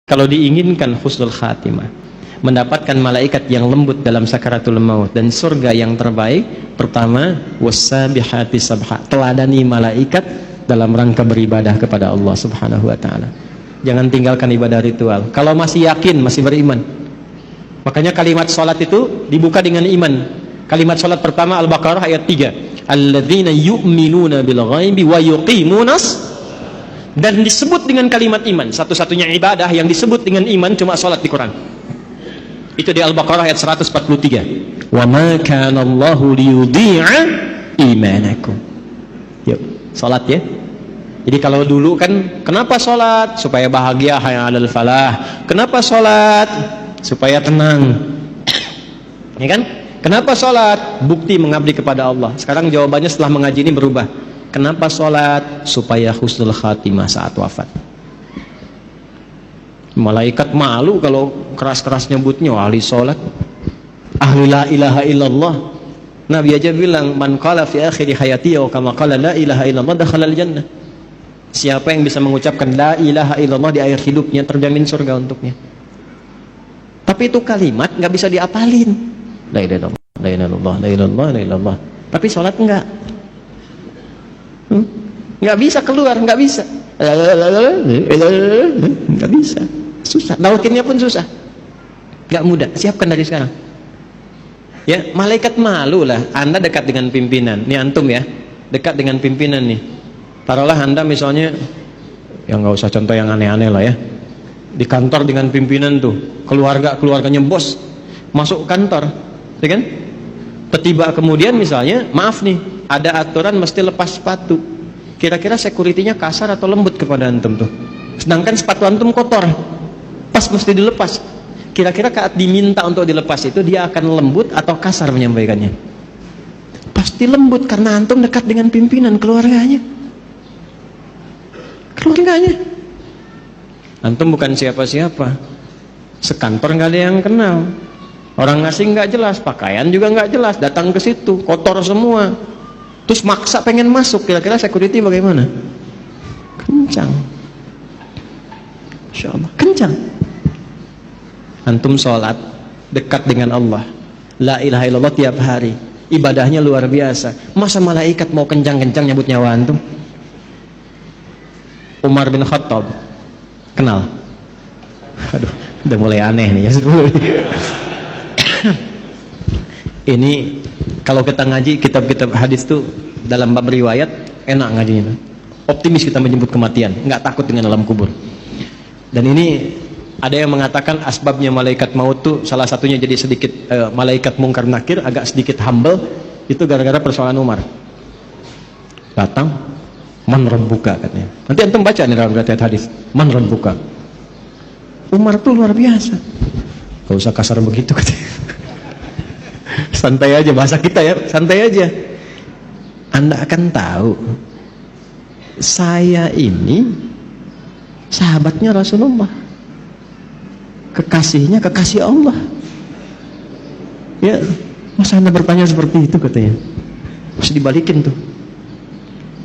Kalau diinginkan husnul khatimah, mendapatkan malaikat yang lembut dalam sakaratul maut dan surga yang terbaik, pertama wassabihati sabha, teladani malaikat dalam rangka beribadah kepada Allah Subhanahu wa taala. Jangan tinggalkan ibadah ritual kalau masih yakin, masih beriman. Makanya kalimat salat itu dibuka dengan iman. Kalimat salat pertama Al-Baqarah ayat 3, alladzina yu'minuna bil ghaibi wa yuqimunas, dan disebut dengan kalimat iman. Satu-satunya ibadah yang disebut dengan iman cuma salat di Quran. Itu di Al-Baqarah ayat 143. Wa ma kana Allahu liyudhi'a imanakum. Yuk, salat ya. Jadi kalau dulu kan kenapa salat? Supaya bahagia, hayya 'alal falah. Kenapa salat? Supaya tenang. Ya kan? Kenapa salat? Bukti mengabdi kepada Allah. Sekarang jawabannya setelah mengaji ini berubah. Kenapa sholat? Supaya husnul khatimah saat wafat. Malaikat malu kalau keras-keras nyebutnya ahli sholat, ahli la ilaha illallah. Nabi aja bilang, man qala fi akhiri hayati wa kama qala la ilaha illallah dakhalal jannah. Siapa yang bisa mengucapkan la ilaha illallah di akhir hidupnya, terjamin surga untuknya. Tapi itu kalimat nggak bisa diapalin. La ilaha illallah, la ilaha illallah, la ilaha illallah, la ilaha illallah. Tapi sholat enggak. Nggak bisa keluar, nggak bisa, nggak bisa, susah. Nalkinnya pun susah, nggak mudah. Siapkan dari sekarang. Ya, malaikat malu lah. Anda dekat dengan pimpinan. Nih antum ya, dekat dengan pimpinan nih. Taruhlah Anda misalnya, ya nggak usah contoh yang aneh-aneh lah ya. Di kantor dengan pimpinan tuh, keluarganya bos masuk kantor, ya kan? Tiba kemudian misalnya, maaf nih, ada aturan mesti lepas sepatu. Kira-kira security-nya kasar atau lembut kepada antum tuh? Sedangkan sepatu antum kotor, pas mesti dilepas. Kira-kira saat diminta untuk dilepas itu dia akan lembut atau kasar menyampaikannya? Pasti lembut karena antum dekat dengan pimpinan, keluarganya. Antum bukan siapa-siapa. Sekantor nggak ada yang kenal. Orang asing nggak jelas, pakaian juga nggak jelas, datang ke situ kotor semua, terus maksa pengen masuk. Kira-kira security bagaimana? Kencang, Insya Allah kencang. Antum sholat dekat dengan Allah, la ilaha illallah tiap hari, ibadahnya luar biasa. Masa malaikat mau kencang-kencang nyabut nyawa antum? Umar bin Khattab kenal? Aduh, udah mulai aneh nih ya. Ini kalau kita ngaji kitab-kitab hadis tuh dalam bab riwayat enak ngajinya, optimis kita menjemput kematian, nggak takut dengan alam kubur. Dan ini ada yang mengatakan asbabnya malaikat maut tuh salah satunya jadi sedikit malaikat mungkar nakir agak sedikit humble itu gara-gara persoalan Umar. Datang, man rabbuka katanya. Nanti antum baca nih dalam riwayat hadis, man rabbuka. Umar tuh luar biasa, gak usah kasar begitu katanya. Santai aja, bahasa kita ya, santai aja. Anda akan tahu saya ini sahabatnya Rasulullah, kekasihnya kekasih Allah. Ya, masa Anda bertanya seperti itu katanya? Harus dibalikin tuh.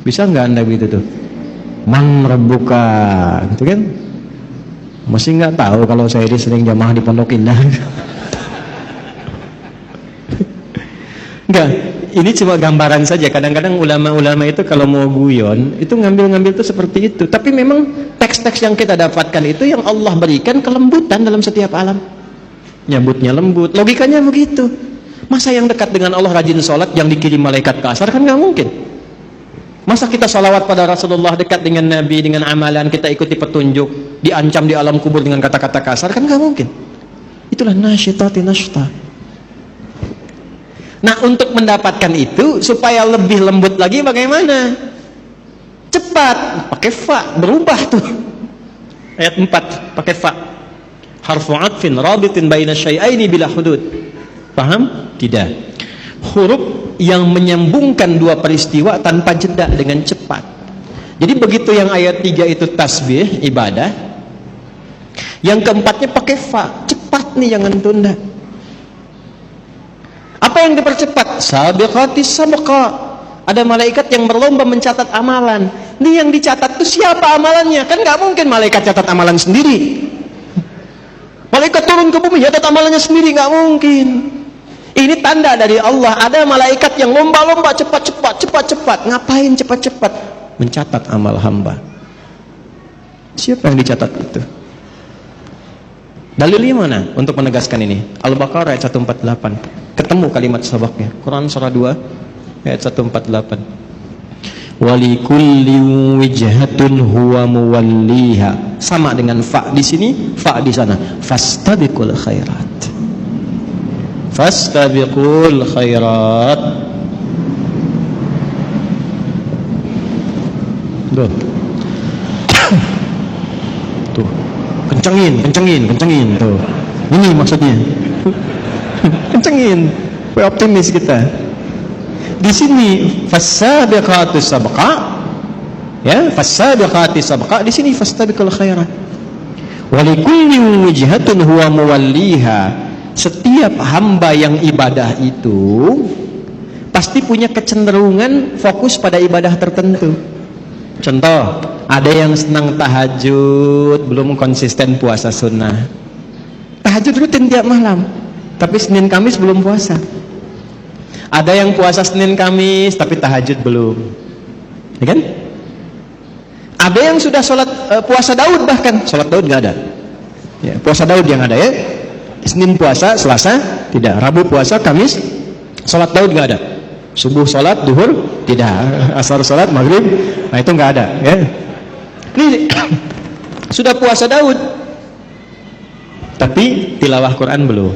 Bisa nggak Anda begitu tuh? Man rabbuka, gitu kan? Masih nggak tahu kalau saya ini sering jamaah di Pondok Indah. Enggak, ini cuma gambaran saja. Kadang-kadang ulama-ulama itu kalau mau guyon itu ngambil-ngambil itu seperti itu. Tapi memang teks-teks yang kita dapatkan itu yang Allah berikan kelembutan dalam setiap alam. Nyambutnya lembut, logikanya begitu. Masa yang dekat dengan Allah rajin sholat yang dikirim malaikat kasar, kan nggak mungkin. Masa kita sholawat pada Rasulullah, dekat dengan Nabi, dengan amalan kita ikuti petunjuk, diancam di alam kubur dengan kata-kata kasar, kan nggak mungkin. Itulah nasyitati nashta. Nah, untuk mendapatkan itu supaya lebih lembut lagi bagaimana? Cepat, pakai fa, berubah tuh. Ayat 4 pakai fa. Harfu 'atfin rabitin baina syai'aini bila hudud. Paham? Tidak. Huruf yang menyambungkan dua peristiwa tanpa jeda dengan cepat. Jadi begitu yang ayat 3 itu tasbih, ibadah. Yang keempatnya pakai fa, cepat nih, jangan tunda. Apa yang dipercepat? Sabiqatis sabqa. Ada malaikat yang berlomba mencatat amalan. Ini yang dicatat itu siapa amalannya? Kan nggak mungkin malaikat catat amalan sendiri. mencatat amalannya sendiri, nggak mungkin. Ini tanda dari Allah. Ada malaikat yang lomba-lomba cepat. Ngapain cepat-cepat? Mencatat amal hamba. Siapa yang dicatat itu? Dalilnya mana untuk menegaskan ini? Al-Baqarah ayat 148. Ketemu kalimat sabaknya. Quran surah 2 ayat 148. Walikulli wijhatun huwa muwalliha. Sama dengan fa di sini, fa di sana. Fastabiqul khairat. Fastabiqul khairat. Tuh. Tuh. Kencengin tuh. Ini maksudnya. Kencengin. Optimis kita. Di sini fasabiqatus sabqa, ya, fasabiqatis sabqa, di sini fastabiqul khairat. Walikulli wijhatun huwa muwalliha. Setiap hamba yang ibadah itu pasti punya kecenderungan fokus pada ibadah tertentu. Contoh, ada yang senang tahajud, belum konsisten puasa sunnah. Tahajud rutin tiap malam, tapi Senin Kamis belum puasa. Ada yang puasa Senin Kamis tapi tahajud belum, ya kan? Ada yang sudah sholat puasa Daud, bahkan sholat Daud nggak ada. Ya, puasa Daud yang ada ya. Senin puasa, Selasa tidak, Rabu puasa, Kamis sholat Daud nggak ada. Subuh sholat, duhur tidak, asar sholat, maghrib, nah itu nggak ada. Ya. Ini sudah puasa Daud, tapi tilawah Quran belum.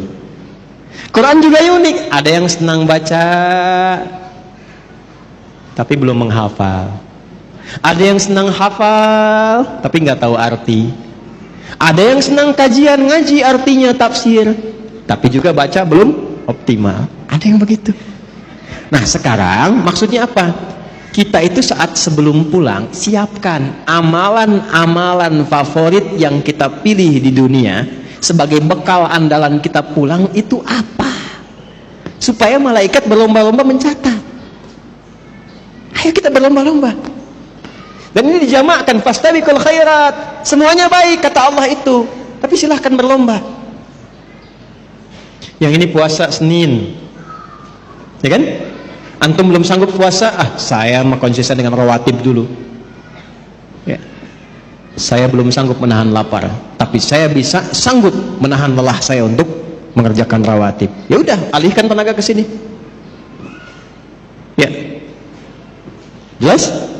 Quran juga unik, ada yang senang baca tapi belum menghafal. Ada yang senang hafal tapi nggak tahu arti. Ada yang senang kajian, ngaji artinya, tafsir, tapi juga baca belum optimal. Ada yang begitu. Nah sekarang maksudnya apa? Kita itu saat sebelum pulang, siapkan amalan-amalan favorit yang kita pilih di dunia sebagai bekal andalan kita pulang. Itu apa? Supaya malaikat berlomba-lomba mencatat. Ayo kita berlomba-lomba. Dan ini dijamakkan, fastabiqul khairat. Semuanya baik kata Allah itu, tapi silahkan berlomba. Yang ini puasa Senin, ya kan? Antum belum sanggup puasa, saya mau konsisten dengan rawatib dulu. Ya. Saya belum sanggup menahan lapar, tapi saya sanggup menahan lelah saya untuk mengerjakan rawatib. Ya udah, alihkan tenaga ke sini. Ya. Jelas?